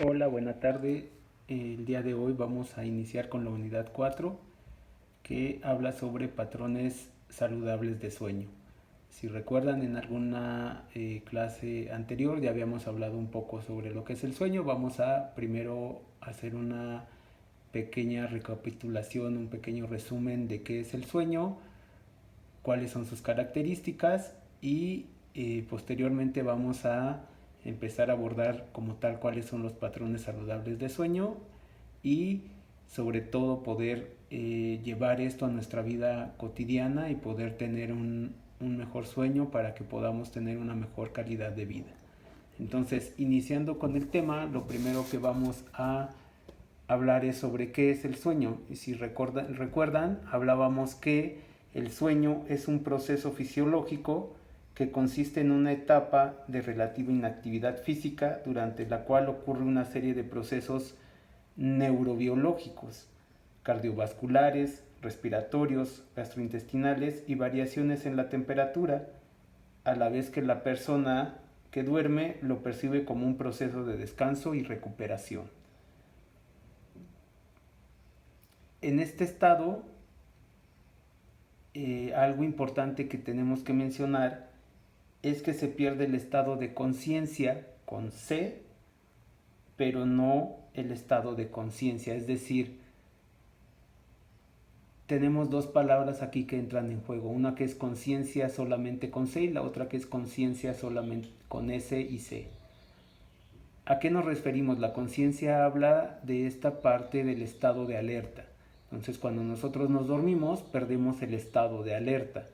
Hola, buena tarde. El día de hoy vamos a iniciar con la unidad 4 que habla sobre patrones saludables de sueño. Si recuerdan, en alguna clase anterior ya habíamos hablado un poco sobre lo que es el sueño. Vamos a primero hacer una pequeña recapitulación, un pequeño resumen de qué es el sueño, cuáles son sus características y posteriormente vamos a empezar a abordar como tal cuáles son los patrones saludables de sueño y sobre todo poder llevar esto a nuestra vida cotidiana y poder tener un mejor sueño para que podamos tener una mejor calidad de vida. Entonces, iniciando con el tema, lo primero que vamos a hablar es sobre qué es el sueño. Y si recuerdan, hablábamos que el sueño es un proceso fisiológico que consiste en una etapa de relativa inactividad física durante la cual ocurre una serie de procesos neurobiológicos, cardiovasculares, respiratorios, gastrointestinales y variaciones en la temperatura, a la vez que la persona que duerme lo percibe como un proceso de descanso y recuperación. En este estado, algo importante que tenemos que mencionar es que se pierde el estado de conciencia con C, pero no el estado de conciencia. Es decir, tenemos dos palabras aquí que entran en juego. Una que es conciencia solamente con C y la otra que es conciencia solamente con S y C. ¿A qué nos referimos? La conciencia habla de esta parte del estado de alerta. Entonces, cuando nosotros nos dormimos, perdemos el estado de alerta,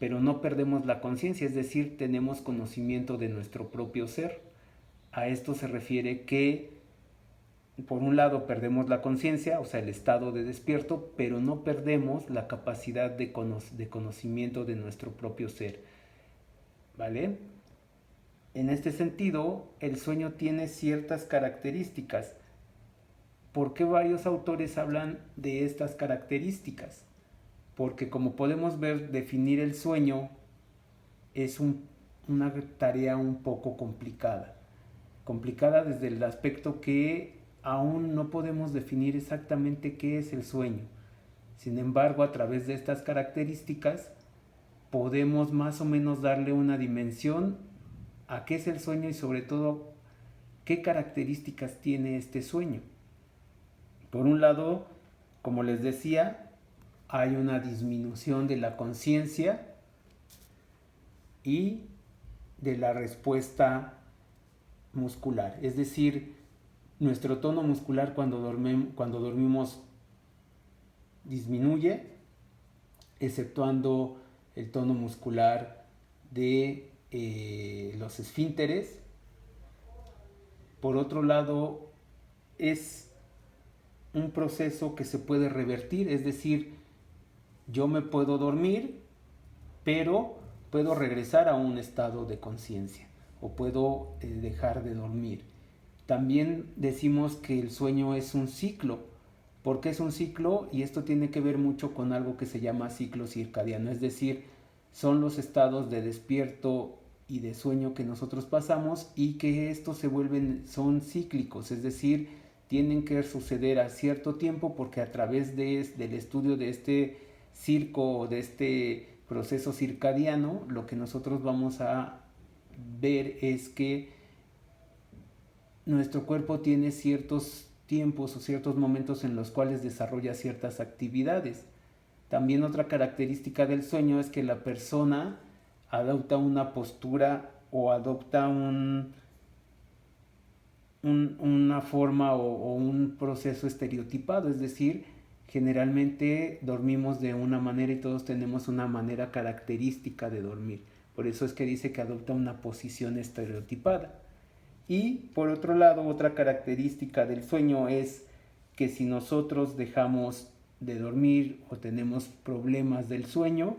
pero no perdemos la conciencia, es decir, tenemos conocimiento de nuestro propio ser. A esto se refiere que, por un lado, perdemos la conciencia, o sea, el estado de despierto, pero no perdemos la capacidad de conocimiento de nuestro propio ser. ¿Vale? En este sentido, el sueño tiene ciertas características. ¿Por qué varios autores hablan de estas características? Porque como podemos ver, definir el sueño es una tarea un poco complicada. Complicada desde el aspecto que aún no podemos definir exactamente qué es el sueño. Sin embargo, a través de estas características podemos más o menos darle una dimensión a qué es el sueño y sobre todo qué características tiene este sueño. Por un lado, como les decía, hay una disminución de la conciencia y de la respuesta muscular. Es decir, nuestro tono muscular cuando dormimos disminuye, exceptuando el tono muscular de los esfínteres. Por otro lado, es un proceso que se puede revertir, es decir, yo me puedo dormir, pero puedo regresar a un estado de conciencia o puedo dejar de dormir. También decimos que el sueño es un ciclo. ¿Por qué es un ciclo? Y esto tiene que ver mucho con algo que se llama ciclo circadiano, es decir, son los estados de despierto y de sueño que nosotros pasamos y que estos son cíclicos, es decir, tienen que suceder a cierto tiempo porque a través del estudio de este circo o de este proceso circadiano, lo que nosotros vamos a ver es que nuestro cuerpo tiene ciertos tiempos o ciertos momentos en los cuales desarrolla ciertas actividades. También otra característica del sueño es que la persona adopta una postura o adopta una forma o un proceso estereotipado, es decir, generalmente dormimos de una manera y todos tenemos una manera característica de dormir. Por eso es que dice que adopta una posición estereotipada. Y por otro lado, otra característica del sueño es que si nosotros dejamos de dormir o tenemos problemas del sueño,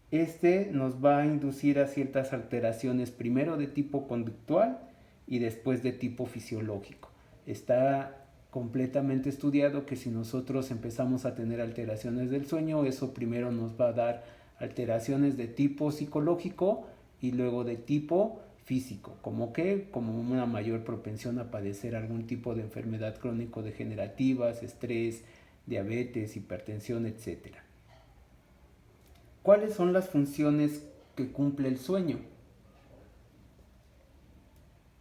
este nos va a inducir a ciertas alteraciones, primero de tipo conductual y después de tipo fisiológico. Está completamente estudiado que si nosotros empezamos a tener alteraciones del sueño, eso primero nos va a dar alteraciones de tipo psicológico y luego de tipo físico, como que como una mayor propensión a padecer algún tipo de enfermedad crónico-degenerativa, estrés, diabetes, hipertensión, etcétera. ¿Cuáles son las funciones que cumple el sueño?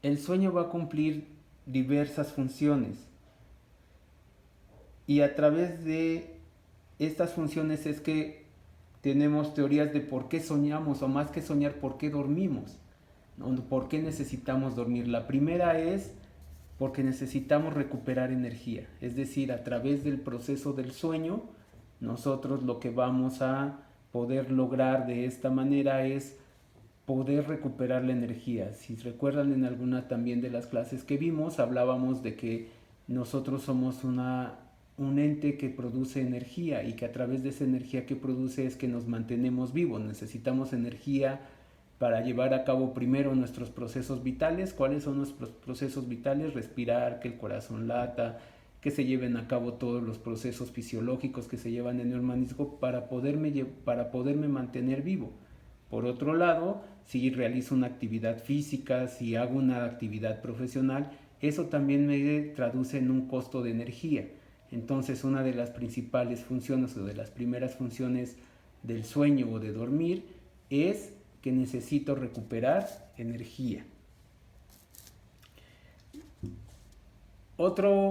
El sueño va a cumplir diversas funciones y a través de estas funciones es que tenemos teorías de por qué soñamos o más que soñar, por qué dormimos, ¿no? ¿Por qué necesitamos dormir? La primera es porque necesitamos recuperar energía, es decir, a través del proceso del sueño, nosotros lo que vamos a poder lograr de esta manera es poder recuperar la energía. Si recuerdan en alguna también de las clases que vimos, hablábamos de que nosotros somos un ente que produce energía y que a través de esa energía que produce es que nos mantenemos vivos. Necesitamos energía para llevar a cabo primero nuestros procesos vitales. ¿Cuáles son nuestros procesos vitales? Respirar, que el corazón lata, que se lleven a cabo todos los procesos fisiológicos que se llevan en el organismo para poderme mantener vivo. Por otro lado, si realizo una actividad física, si hago una actividad profesional, eso también me traduce en un costo de energía. Entonces, una de las principales funciones o de las primeras funciones del sueño o de dormir es que necesito recuperar energía. Otra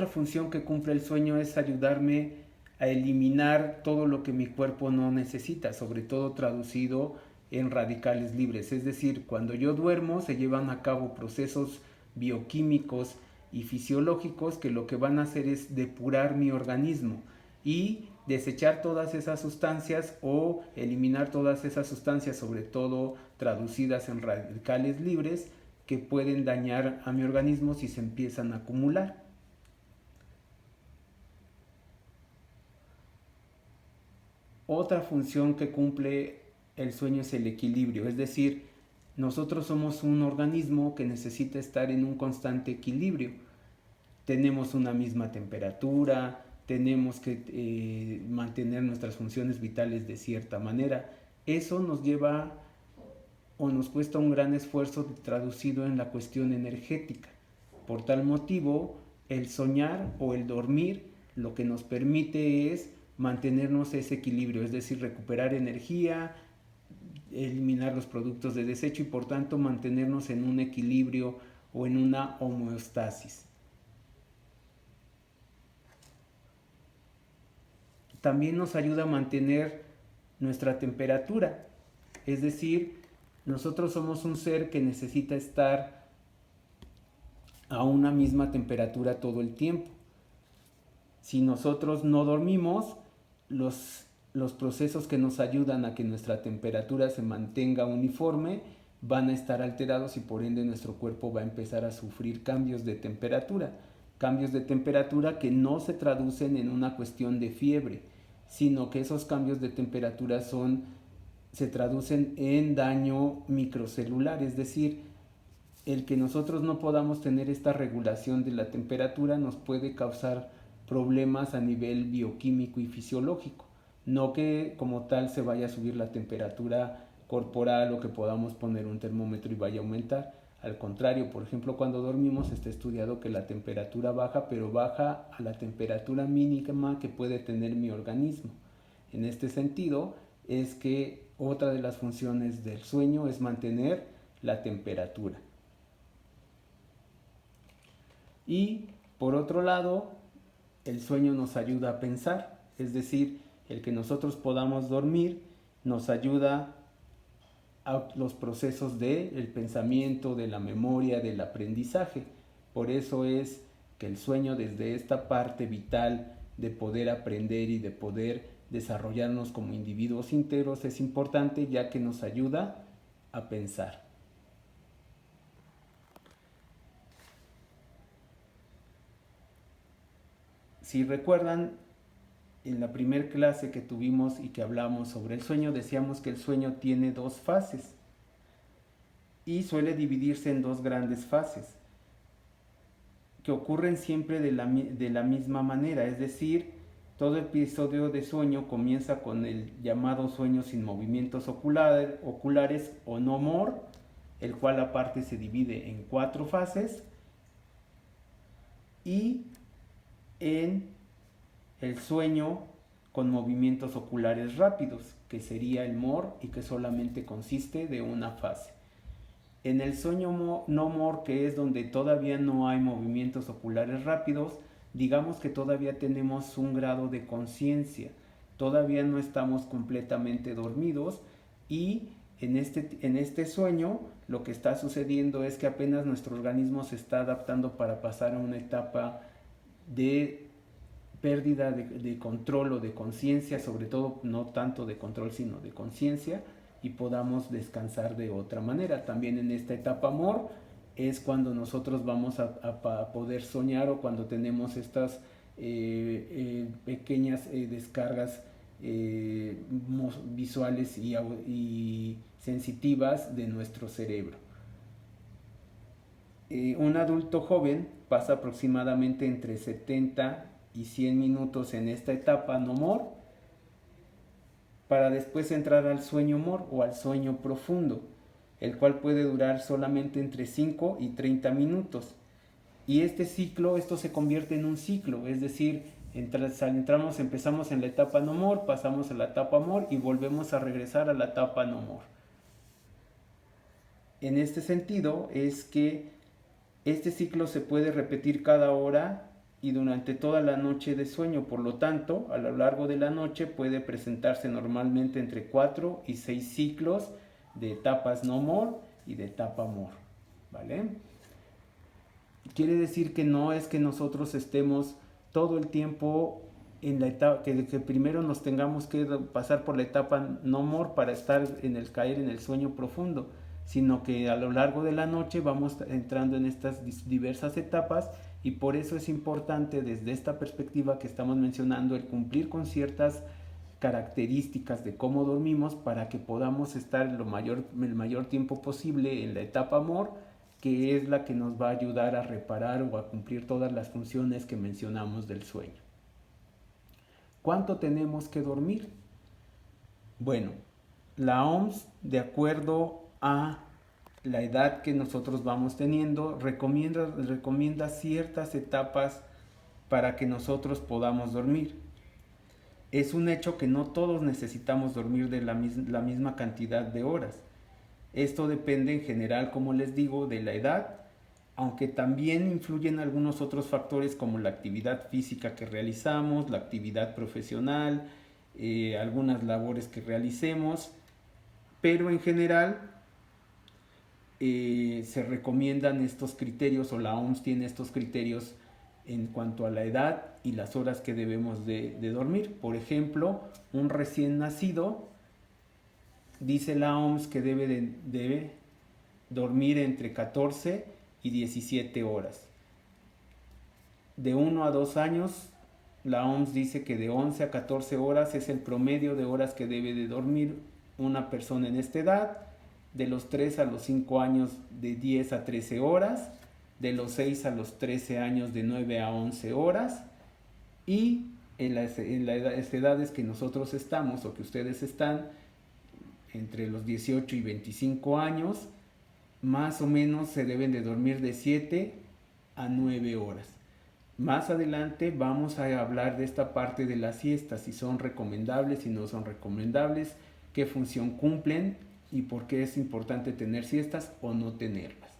función que cumple el sueño es ayudarme a eliminar todo lo que mi cuerpo no necesita, sobre todo traducido en radicales libres. Es decir, cuando yo duermo se llevan a cabo procesos bioquímicos y fisiológicos que lo que van a hacer es depurar mi organismo y desechar todas esas sustancias o eliminar todas esas sustancias, sobre todo traducidas en radicales libres, que pueden dañar a mi organismo si se empiezan a acumular. Otra función que cumple el sueño es el equilibrio, es decir, nosotros somos un organismo que necesita estar en un constante equilibrio. Tenemos una misma temperatura, tenemos que mantener nuestras funciones vitales de cierta manera. Eso nos lleva o nos cuesta un gran esfuerzo traducido en la cuestión energética. Por tal motivo, el soñar o el dormir lo que nos permite es mantenernos ese equilibrio, es decir, recuperar energía, eliminar los productos de desecho y por tanto mantenernos en un equilibrio o en una homeostasis. También nos ayuda a mantener nuestra temperatura, es decir, nosotros somos un ser que necesita estar a una misma temperatura todo el tiempo. Si nosotros no dormimos, los procesos que nos ayudan a que nuestra temperatura se mantenga uniforme van a estar alterados y por ende nuestro cuerpo va a empezar a sufrir cambios de temperatura que no se traducen en una cuestión de fiebre, sino que esos cambios de temperatura se traducen en daño microcelular, es decir, el que nosotros no podamos tener esta regulación de la temperatura nos puede causar problemas a nivel bioquímico y fisiológico, no que como tal se vaya a subir la temperatura corporal o que podamos poner un termómetro y vaya a aumentar. Al contrario, por ejemplo, cuando dormimos está estudiado que la temperatura baja, pero baja a la temperatura mínima que puede tener mi organismo. En este sentido, es que otra de las funciones del sueño es mantener la temperatura. Y por otro lado, el sueño nos ayuda a pensar, es decir, el que nosotros podamos dormir nos ayuda a los procesos del pensamiento, de la memoria, del aprendizaje. Por eso es que el sueño, desde esta parte vital de poder aprender y de poder desarrollarnos como individuos íntegros, es importante, ya que nos ayuda a pensar. Si recuerdan, en la primera clase que tuvimos y que hablamos sobre el sueño, decíamos que el sueño tiene dos fases y suele dividirse en dos grandes fases que ocurren siempre de la misma manera, es decir, todo episodio de sueño comienza con el llamado sueño sin movimientos oculares o no-more, el cual aparte se divide en 4 fases, y en el sueño con movimientos oculares rápidos, que sería el MOR y que solamente consiste de una fase. En el sueño no MOR, que es donde todavía no hay movimientos oculares rápidos, digamos que todavía tenemos un grado de conciencia, todavía no estamos completamente dormidos, y en este sueño lo que está sucediendo es que apenas nuestro organismo se está adaptando para pasar a una etapa de pérdida de control o de conciencia, sobre todo no tanto de control sino de conciencia, y podamos descansar de otra manera. También en esta etapa amor es cuando nosotros vamos a poder soñar, o cuando tenemos estas pequeñas descargas visuales y sensitivas de nuestro cerebro. Un adulto joven pasa aproximadamente entre 70 y 100 minutos en esta etapa no MOR, para después entrar al sueño MOR o al sueño profundo, el cual puede durar solamente entre 5 y 30 minutos. Y este ciclo, esto se convierte en un ciclo, es decir, empezamos en la etapa no MOR, pasamos a la etapa MOR y volvemos a regresar a la etapa no MOR. En este sentido es que este ciclo se puede repetir cada hora y durante toda la noche de sueño. Por lo tanto, a lo largo de la noche puede presentarse normalmente entre 4 y 6 ciclos de etapas no MOR y de etapa MOR, ¿vale? Quiere decir que no es que nosotros estemos todo el tiempo en la etapa, que primero nos tengamos que pasar por la etapa no MOR para caer en el sueño profundo, sino que a lo largo de la noche vamos entrando en estas diversas etapas, y por eso es importante desde esta perspectiva que estamos mencionando el cumplir con ciertas características de cómo dormimos para que podamos estar el mayor tiempo posible en la etapa MOR, que es la que nos va a ayudar a reparar o a cumplir todas las funciones que mencionamos del sueño. ¿Cuánto tenemos que dormir? Bueno, la OMS, de acuerdo a la edad que nosotros vamos teniendo, recomienda ciertas etapas para que nosotros podamos dormir. Es un hecho que no todos necesitamos dormir de la misma cantidad de horas. Esto depende en general, como les digo, de la edad, aunque también influyen algunos otros factores como la actividad física que realizamos, la actividad profesional, algunas labores que realicemos, pero en general se recomiendan estos criterios, o la OMS tiene estos criterios en cuanto a la edad y las horas que debemos de dormir. Por ejemplo, un recién nacido, dice la OMS que debe dormir entre 14 y 17 horas. De 1 a 2 años, la OMS dice que de 11 a 14 horas es el promedio de horas que debe de dormir una persona en esta edad. De los 3 a los 5 años, de 10 a 13 horas. De los 6 a los 13 años, de 9 a 11 horas. Y en las edades que nosotros estamos, o que ustedes están, entre los 18 y 25 años, más o menos se deben de dormir de 7 a 9 horas. Más adelante vamos a hablar de esta parte de las siestas, si son recomendables, si no son recomendables, qué función cumplen y por qué es importante tener siestas o no tenerlas.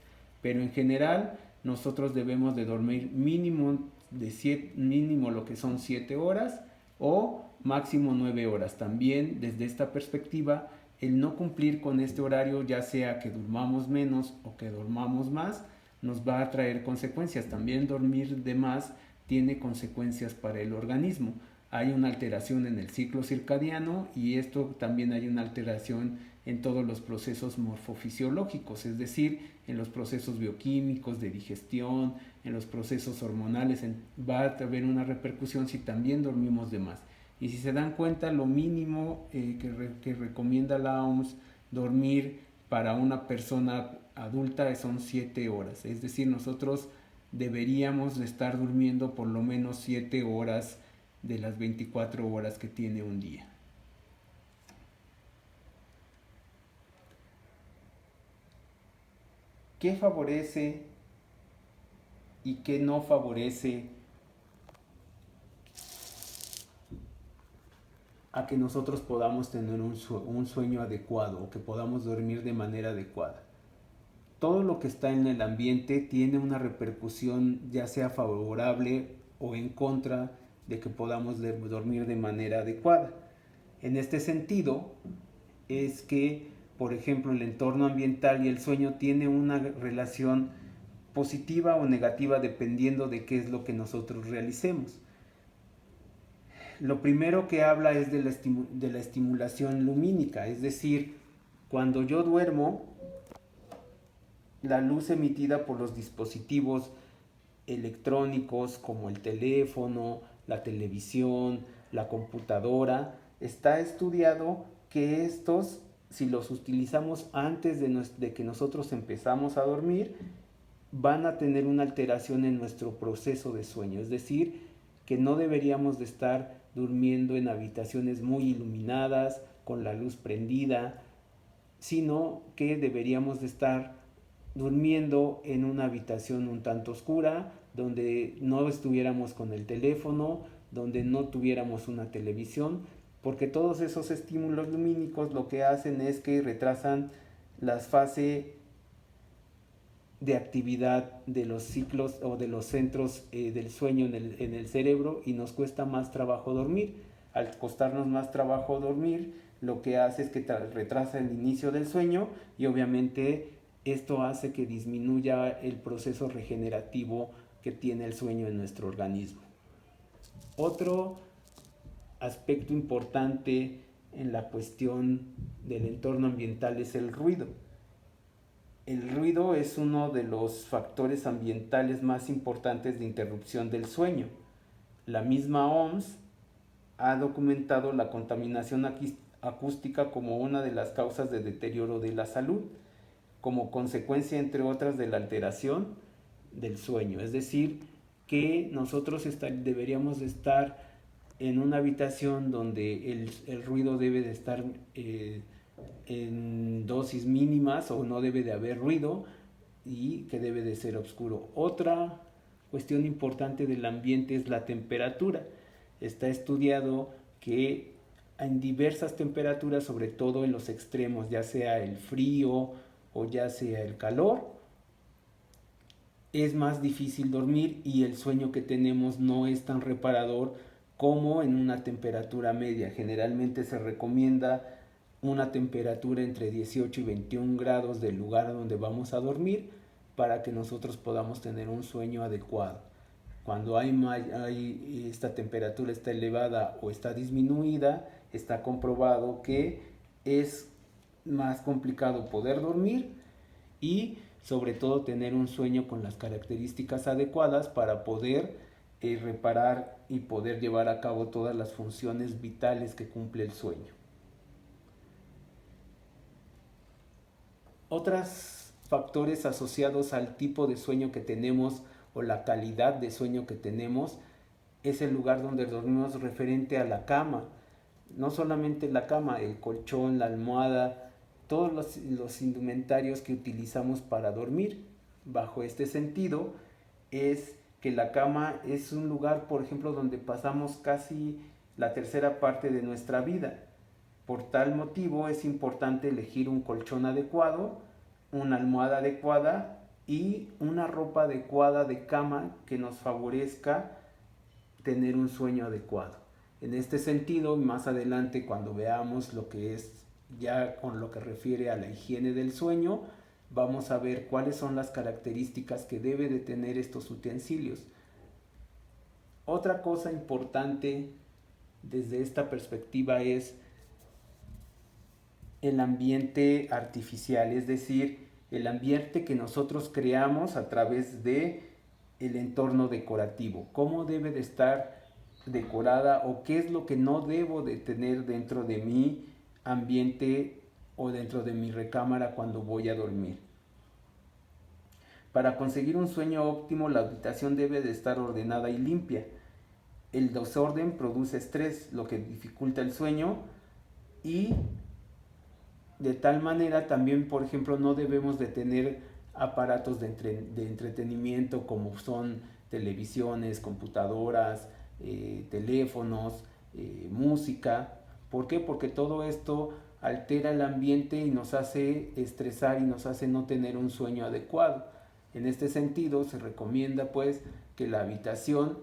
Pero en general nosotros debemos de dormir mínimo lo que son 7 horas o máximo 9 horas. También desde esta perspectiva, el no cumplir con este horario, ya sea que durmamos menos o que dormamos más, nos va a traer consecuencias. También dormir de más tiene consecuencias para el organismo. Hay una alteración en el ciclo circadiano, y esto también hay una alteración en todos los procesos morfofisiológicos, es decir, en los procesos bioquímicos de digestión, en los procesos hormonales. Va a haber una repercusión si también dormimos de más. Y si se dan cuenta, lo mínimo que recomienda la OMS dormir para una persona adulta son 7 horas. Es decir, nosotros deberíamos de estar durmiendo por lo menos 7 horas de las 24 horas que tiene un día. ¿Qué favorece y qué no favorece a que nosotros podamos tener un sueño adecuado o que podamos dormir de manera adecuada? Todo lo que está en el ambiente tiene una repercusión, ya sea favorable o en contra de que podamos dormir de manera adecuada. En este sentido, es que, por ejemplo, el entorno ambiental y el sueño tiene una relación positiva o negativa dependiendo de qué es lo que nosotros realicemos. Lo primero que habla es de la estimulación lumínica, es decir, cuando yo duermo, la luz emitida por los dispositivos electrónicos como el teléfono, la televisión, la computadora, está estudiado que estos, si los utilizamos antes de que nosotros empezamos a dormir, van a tener una alteración en nuestro proceso de sueño. Es decir, que no deberíamos de estar durmiendo en habitaciones muy iluminadas, con la luz prendida, sino que deberíamos de estar durmiendo en una habitación un tanto oscura, donde no estuviéramos con el teléfono, donde no tuviéramos una televisión, porque todos esos estímulos lumínicos lo que hacen es que retrasan las fases de actividad de los ciclos o de los centros del sueño en el cerebro y nos cuesta más trabajo dormir. Al costarnos más trabajo dormir, lo que hace es que retrasa el inicio del sueño y obviamente esto hace que disminuya el proceso regenerativo que tiene el sueño en nuestro organismo. Otro aspecto importante en la cuestión del entorno ambiental es el ruido. El ruido es uno de los factores ambientales más importantes de interrupción del sueño. La misma OMS ha documentado la contaminación acústica como una de las causas de deterioro de la salud, como consecuencia, entre otras, de la alteración del sueño. Es decir, que nosotros deberíamos de estar en una habitación donde el ruido debe de estar en dosis mínimas o no debe de haber ruido y que debe de ser oscuro. Otra cuestión importante del ambiente es la temperatura. Está estudiado que en diversas temperaturas, sobre todo en los extremos, ya sea el frío o ya sea el calor, es más difícil dormir y el sueño que tenemos no es tan reparador como en una temperatura media. Generalmente se recomienda una temperatura entre 18 y 21 grados del lugar donde vamos a dormir para que nosotros podamos tener un sueño adecuado. Cuando esta temperatura está elevada o está disminuida, está comprobado que es más complicado poder dormir y sobre todo tener un sueño con las características adecuadas para poder reparar y poder llevar a cabo todas las funciones vitales que cumple el sueño. Otros factores asociados al tipo de sueño que tenemos o la calidad de sueño que tenemos es el lugar donde dormimos referente a la cama. No solamente la cama, el colchón, la almohada, todos los indumentarios que utilizamos para dormir. Bajo este sentido es que la cama es un lugar, por ejemplo, donde pasamos casi la tercera parte de nuestra vida. Por tal motivo es importante elegir un colchón adecuado, una almohada adecuada y una ropa adecuada de cama que nos favorezca tener un sueño adecuado. En este sentido, más adelante cuando veamos lo que es ya con lo que refiere a la higiene del sueño, vamos a ver cuáles son las características que debe de tener estos utensilios. Otra cosa importante desde esta perspectiva es el ambiente artificial, es decir, el ambiente que nosotros creamos a través de el entorno decorativo. ¿Cómo debe de estar decorada o qué es lo que no debo de tener dentro de mi ambiente o dentro de mi recámara cuando voy a dormir? Para conseguir un sueño óptimo, la habitación debe de estar ordenada y limpia. El desorden produce estrés, lo que dificulta el sueño y de tal manera también, por ejemplo, no debemos de tener aparatos de entretenimiento como son televisiones, computadoras, teléfonos, música. ¿Por qué? Porque todo esto altera el ambiente y nos hace estresar y nos hace no tener un sueño adecuado. En este sentido, se recomienda pues que la habitación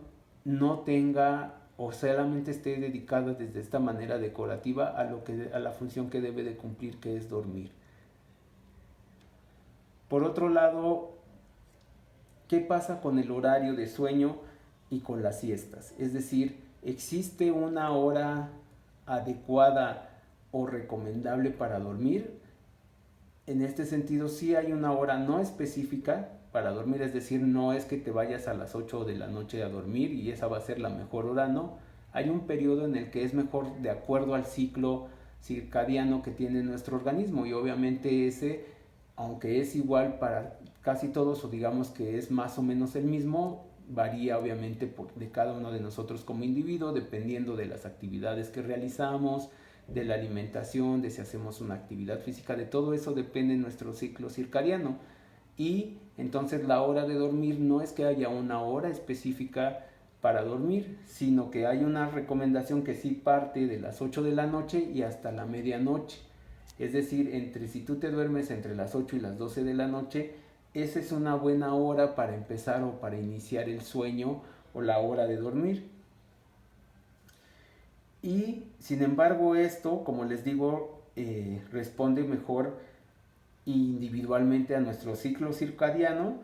no tenga o solamente esté dedicada desde esta manera decorativa a la función que debe de cumplir, que es dormir. Por otro lado, ¿qué pasa con el horario de sueño y con las siestas? Es decir, ¿existe una hora adecuada o recomendable para dormir? En este sentido, sí hay una hora no específica para dormir, es decir, no es que te vayas a las 8 de la noche a dormir y esa va a ser la mejor hora, no. Hay un periodo en el que es mejor de acuerdo al ciclo circadiano que tiene nuestro organismo y obviamente ese, aunque es igual para casi todos o digamos que es más o menos el mismo, varía obviamente de cada uno de nosotros como individuo, dependiendo de las actividades que realizamos, de la alimentación, de si hacemos una actividad física, de todo eso depende nuestro ciclo circadiano. Y entonces la hora de dormir no es que haya una hora específica para dormir, sino que hay una recomendación que sí parte de las 8 de la noche y hasta la medianoche. Es decir, si tú te duermes entre las 8 y las 12 de la noche, esa es una buena hora para empezar o para iniciar el sueño o la hora de dormir. Y sin embargo esto, como les digo, responde mejor individualmente a nuestro ciclo circadiano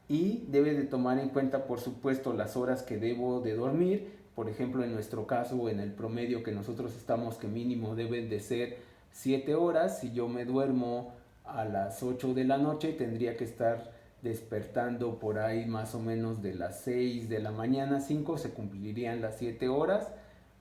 y debe de tomar en cuenta, por supuesto, las horas que debo de dormir. Por ejemplo, en nuestro caso, en el promedio que nosotros estamos, que mínimo deben de ser 7 horas. Si yo me duermo a las 8 de la noche, tendría que estar despertando por ahí más o menos de las 6 de la mañana, 5, se cumplirían las 7 horas.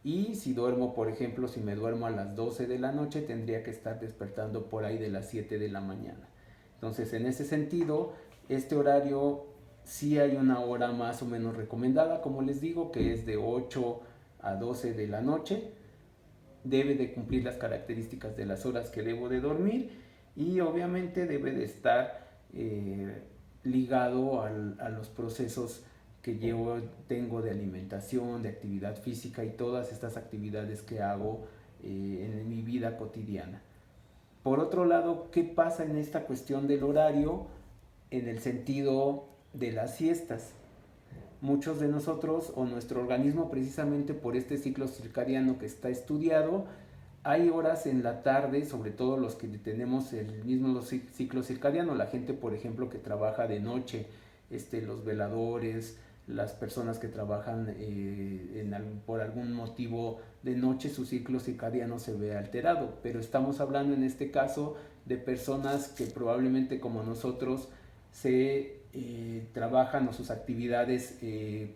Y si duermo, por ejemplo, si me duermo a las 12 de la noche, tendría que estar despertando por ahí de las 7 de la mañana. Entonces, en ese sentido, este horario sí hay una hora más o menos recomendada, como les digo, que es de 8 a 12 de la noche. Debe de cumplir las características de las horas que debo de dormir y obviamente debe de estar ligado a los procesos que yo tengo de alimentación, de actividad física y todas estas actividades que hago en mi vida cotidiana. Por otro lado, ¿qué pasa en esta cuestión del horario en el sentido de las siestas? Muchos de nosotros o nuestro organismo, precisamente por este ciclo circadiano que está estudiado, hay horas en la tarde, sobre todo los que tenemos el mismo ciclo circadiano, la gente por ejemplo que trabaja de noche, los veladores, las personas que trabajan por algún motivo de noche, su ciclo circadiano se ve alterado, pero estamos hablando en este caso de personas que probablemente como nosotros trabajan o sus actividades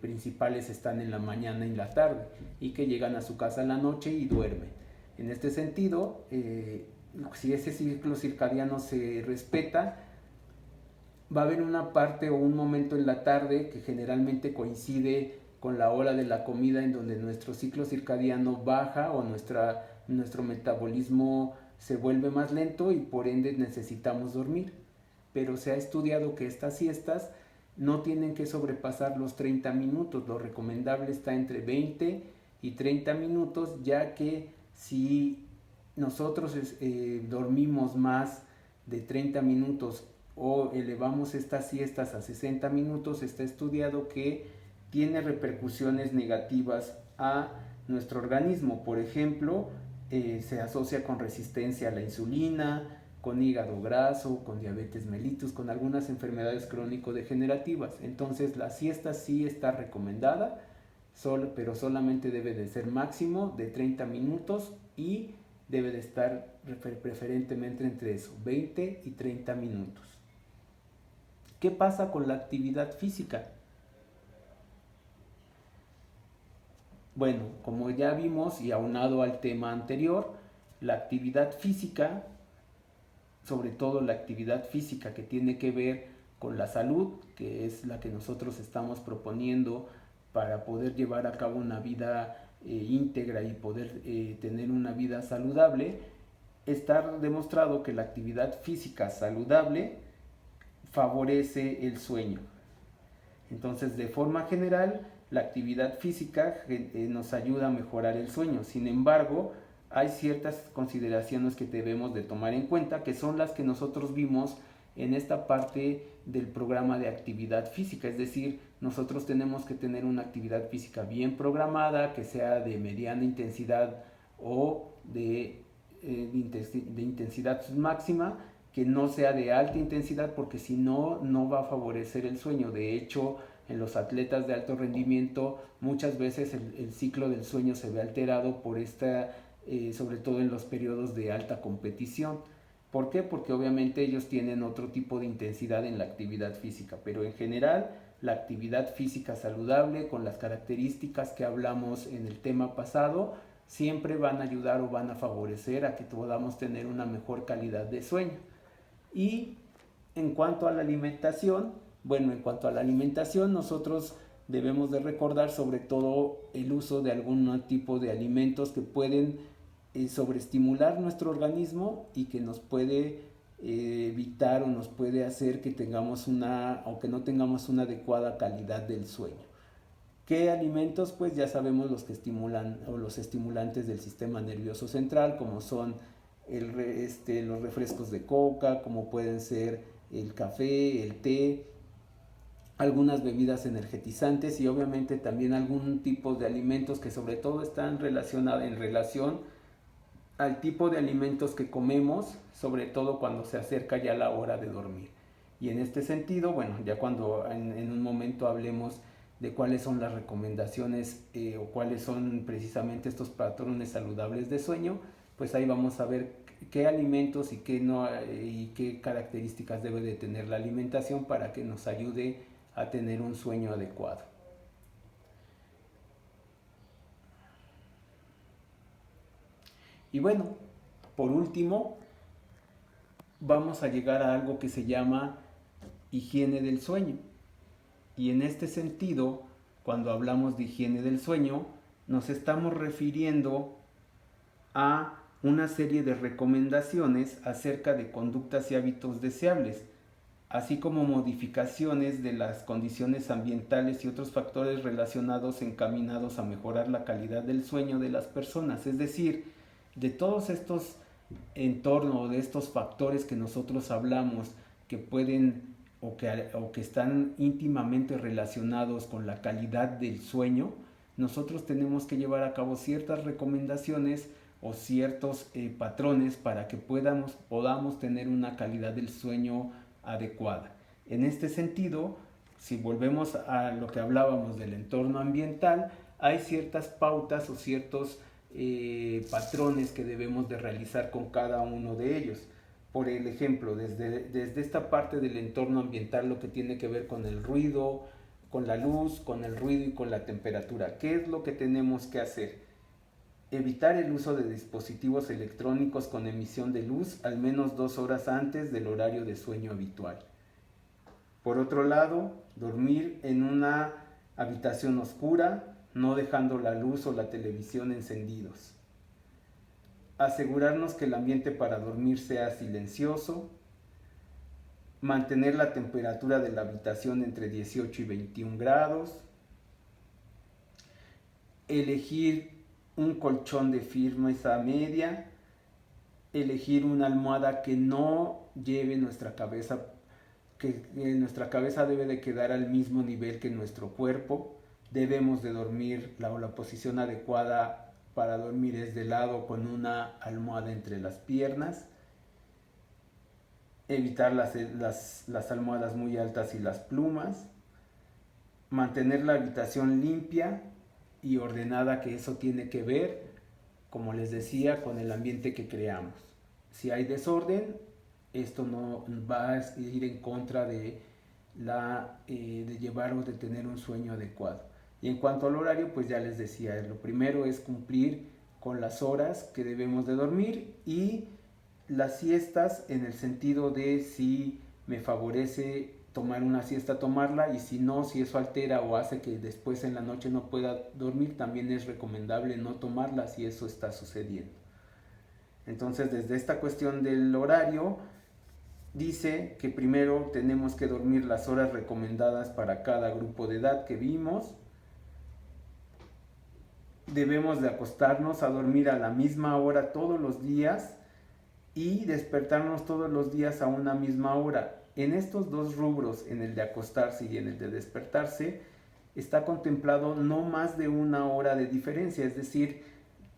principales están en la mañana y la tarde y que llegan a su casa en la noche y duermen. En este sentido, si ese ciclo circadiano se respeta, va a haber una parte o un momento en la tarde que generalmente coincide con la hora de la comida en donde nuestro ciclo circadiano baja o nuestro metabolismo se vuelve más lento y por ende necesitamos dormir. Pero se ha estudiado que estas siestas no tienen que sobrepasar los 30 minutos, lo recomendable está entre 20 y 30 minutos, ya que si nosotros dormimos más de 30 minutos o elevamos estas siestas a 60 minutos, está estudiado que tiene repercusiones negativas a nuestro organismo. Por ejemplo, se asocia con resistencia a la insulina, con hígado graso, con diabetes mellitus, con algunas enfermedades crónico-degenerativas. Entonces la siesta sí está recomendada, pero solamente debe de ser máximo de 30 minutos y debe de estar preferentemente entre eso, 20 y 30 minutos. ¿Qué pasa con la actividad física? Bueno, como ya vimos y aunado al tema anterior, la actividad física, sobre todo la actividad física que tiene que ver con la salud, que es la que nosotros estamos proponiendo para poder llevar a cabo una vida íntegra y poder tener una vida saludable, está demostrado que la actividad física saludable favorece el sueño. Entonces, de forma general, la actividad física nos ayuda a mejorar el sueño. Sin embargo, hay ciertas consideraciones que debemos de tomar en cuenta, que son las que nosotros vimos en esta parte del programa de actividad física. Es decir, nosotros tenemos que tener una actividad física bien programada, que sea de mediana intensidad o de intensidad máxima, que no sea de alta intensidad, porque si no, no va a favorecer el sueño. De hecho, en los atletas de alto rendimiento muchas veces el ciclo del sueño se ve alterado por sobre todo en los periodos de alta competición. ¿Por qué? Porque obviamente ellos tienen otro tipo de intensidad en la actividad física, pero en general la actividad física saludable con las características que hablamos en el tema pasado siempre van a ayudar o van a favorecer a que podamos tener una mejor calidad de sueño. Y en cuanto a la alimentación, bueno, en cuanto a la alimentación, nosotros debemos de recordar sobre todo el uso de algún tipo de alimentos que pueden sobreestimular nuestro organismo y que nos puede evitar o nos puede hacer que tengamos o que no tengamos una adecuada calidad del sueño. ¿Qué alimentos? Pues ya sabemos los que estimulan o los estimulantes del sistema nervioso central, como son los refrescos de coca, como pueden ser el café, el té, algunas bebidas energetizantes y obviamente también algún tipo de alimentos que sobre todo están en relación al tipo de alimentos que comemos, sobre todo cuando se acerca ya la hora de dormir. Y en este sentido, bueno, ya cuando en un momento hablemos de cuáles son las recomendaciones o cuáles son precisamente estos patrones saludables de sueño, pues ahí vamos a ver qué alimentos y qué características debe de tener la alimentación para que nos ayude a tener un sueño adecuado. Y bueno, por último, vamos a llegar a algo que se llama higiene del sueño. Y en este sentido, cuando hablamos de higiene del sueño, nos estamos refiriendo a una serie de recomendaciones acerca de conductas y hábitos deseables, así como modificaciones de las condiciones ambientales y otros factores relacionados encaminados a mejorar la calidad del sueño de las personas. Es decir, de todos estos entornos, de estos factores que nosotros hablamos, que pueden o que están íntimamente relacionados con la calidad del sueño, nosotros tenemos que llevar a cabo ciertas recomendaciones o ciertos patrones para que podamos tener una calidad del sueño adecuada. En este sentido, si volvemos a lo que hablábamos del entorno ambiental, hay ciertas pautas o ciertos patrones que debemos de realizar con cada uno de ellos. Por el ejemplo, desde esta parte del entorno ambiental, lo que tiene que ver con el ruido, con la luz, con el ruido y con la temperatura. ¿Qué es lo que tenemos que hacer? Evitar el uso de dispositivos electrónicos con emisión de luz al menos 2 horas antes del horario de sueño habitual. Por otro lado, dormir en una habitación oscura, no dejando la luz o la televisión encendidos. Asegurarnos que el ambiente para dormir sea silencioso. Mantener la temperatura de la habitación entre 18 y 21 grados. Elegir un colchón de firmeza media. Elegir una almohada que no lleve nuestra cabeza, que nuestra cabeza debe de quedar al mismo nivel que nuestro cuerpo. Debemos de dormir, la posición adecuada para dormir es de lado con una almohada entre las piernas. Evitar las almohadas muy altas y las plumas. Mantener la habitación limpia y ordenada, que eso tiene que ver, como les decía, con el ambiente que creamos. Si hay desorden, esto no va a ir en contra de llevar o de tener un sueño adecuado. Y en cuanto al horario, pues ya les decía, lo primero es cumplir con las horas que debemos de dormir y las siestas en el sentido de si me favorece tomar una siesta, tomarla, y si no, si eso altera o hace que después en la noche no pueda dormir, también es recomendable no tomarla si eso está sucediendo. Entonces, desde esta cuestión del horario, dice que primero tenemos que dormir las horas recomendadas para cada grupo de edad que vimos. Debemos de acostarnos a dormir a la misma hora todos los días y despertarnos todos los días a una misma hora. En estos dos rubros, en el de acostarse y en el de despertarse, está contemplado no más de una hora de diferencia, es decir,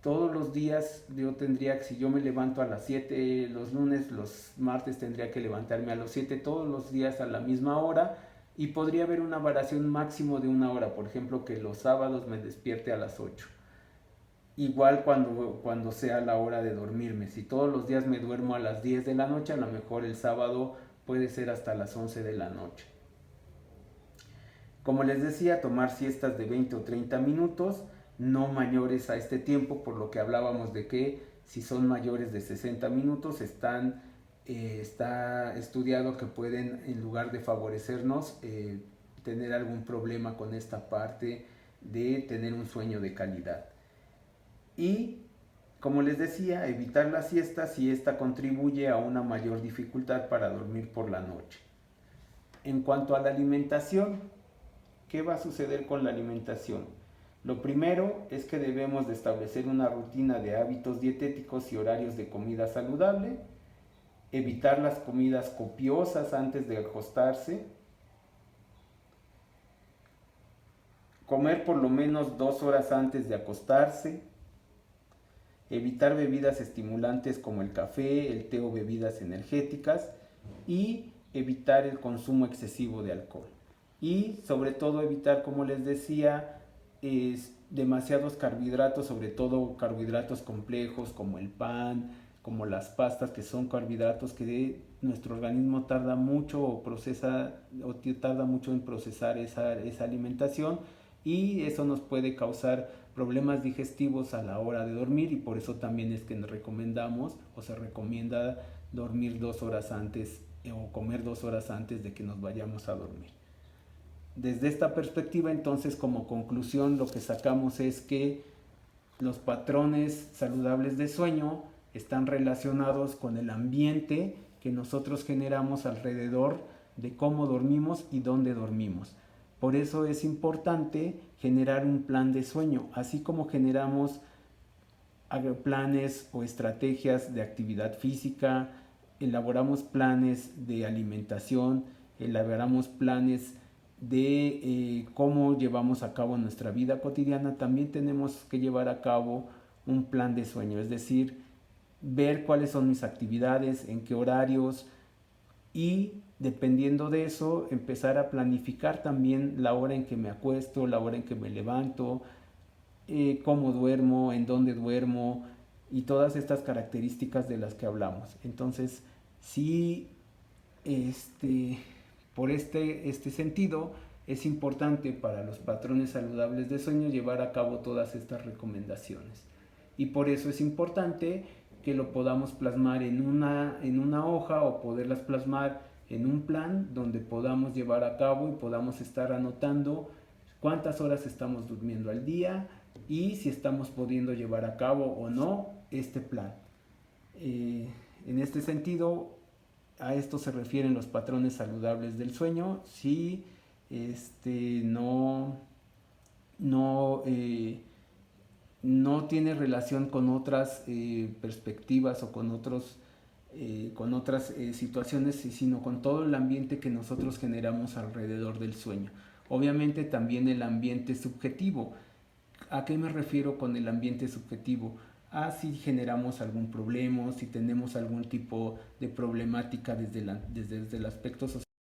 todos los días yo tendría que, si yo me levanto a las 7 los lunes, los martes tendría que levantarme a las 7 todos los días a la misma hora, y podría haber una variación máximo de una hora, por ejemplo que los sábados me despierte a las 8. Igual cuando sea la hora de dormirme, si todos los días me duermo a las 10 de la noche, a lo mejor el sábado puede ser hasta las 11 de la noche. Como les decía, tomar siestas de 20 o 30 minutos, no mayores a este tiempo, por lo que hablábamos de que si son mayores de 60 minutos está estudiado que pueden, en lugar de favorecernos, tener algún problema con esta parte de tener un sueño de calidad. Y como les decía, evitar la siesta si esta contribuye a una mayor dificultad para dormir por la noche. En cuanto a la alimentación, ¿qué va a suceder con la alimentación? Lo primero es que debemos de establecer una rutina de hábitos dietéticos y horarios de comida saludable, evitar las comidas copiosas antes de acostarse, comer por lo menos 2 horas antes de acostarse, evitar bebidas estimulantes como el café, el té o bebidas energéticas, y evitar el consumo excesivo de alcohol. Y sobre todo evitar, como les decía, demasiados carbohidratos, sobre todo carbohidratos complejos como el pan, como las pastas, que son carbohidratos que nuestro organismo tarda mucho tarda mucho en procesar esa alimentación, y eso nos puede causar problemas digestivos a la hora de dormir, y por eso también es que nos recomendamos o se recomienda dormir 2 horas antes o comer 2 horas antes de que nos vayamos a dormir. Desde esta perspectiva, entonces, como conclusión, lo que sacamos es que los patrones saludables de sueño están relacionados con el ambiente que nosotros generamos alrededor de cómo dormimos y dónde dormimos. Por eso es importante generar un plan de sueño, así como generamos planes o estrategias de actividad física, elaboramos planes de alimentación, elaboramos planes de cómo llevamos a cabo nuestra vida cotidiana. También tenemos que llevar a cabo un plan de sueño, es decir, ver cuáles son mis actividades, en qué horarios, y dependiendo de eso empezar a planificar también la hora en que me acuesto, la hora en que me levanto, cómo duermo, en dónde duermo, y todas estas características de las que hablamos. Entonces, sí, por este sentido, es importante para los patrones saludables de sueño llevar a cabo todas estas recomendaciones. Y por eso es importante que lo podamos plasmar en una hoja, o poderlas plasmar en un plan donde podamos llevar a cabo y podamos estar anotando cuántas horas estamos durmiendo al día y si estamos pudiendo llevar a cabo o no este plan. En este sentido, a esto se refieren los patrones saludables del sueño. Si no tiene relación con otras perspectivas o con otras situaciones, sino con todo el ambiente que nosotros generamos alrededor del sueño. Obviamente también el ambiente subjetivo. ¿A qué me refiero con el ambiente subjetivo? A si generamos algún problema, si tenemos algún tipo de problemática desde el aspecto social.